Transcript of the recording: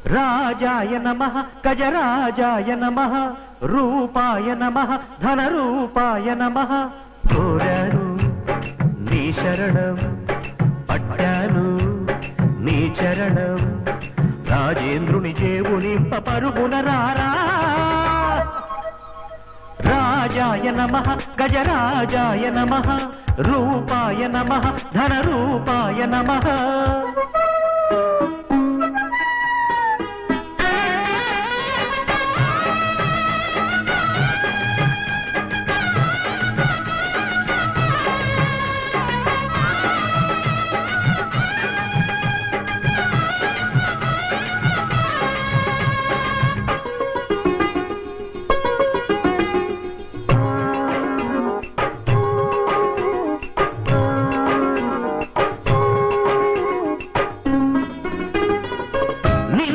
రాజాయ నమః గజరాజాయ నమః రూపాయ నమః ధనరూపాయ నమః కోరాను నీ శరణం పట్టాను నీ చరణం రాజేంద్రుని జేవునింప పరుగున రారా రాజాయ నమః గజరాజాయ నమః రూపాయ నమః ధనరూపాయ నమః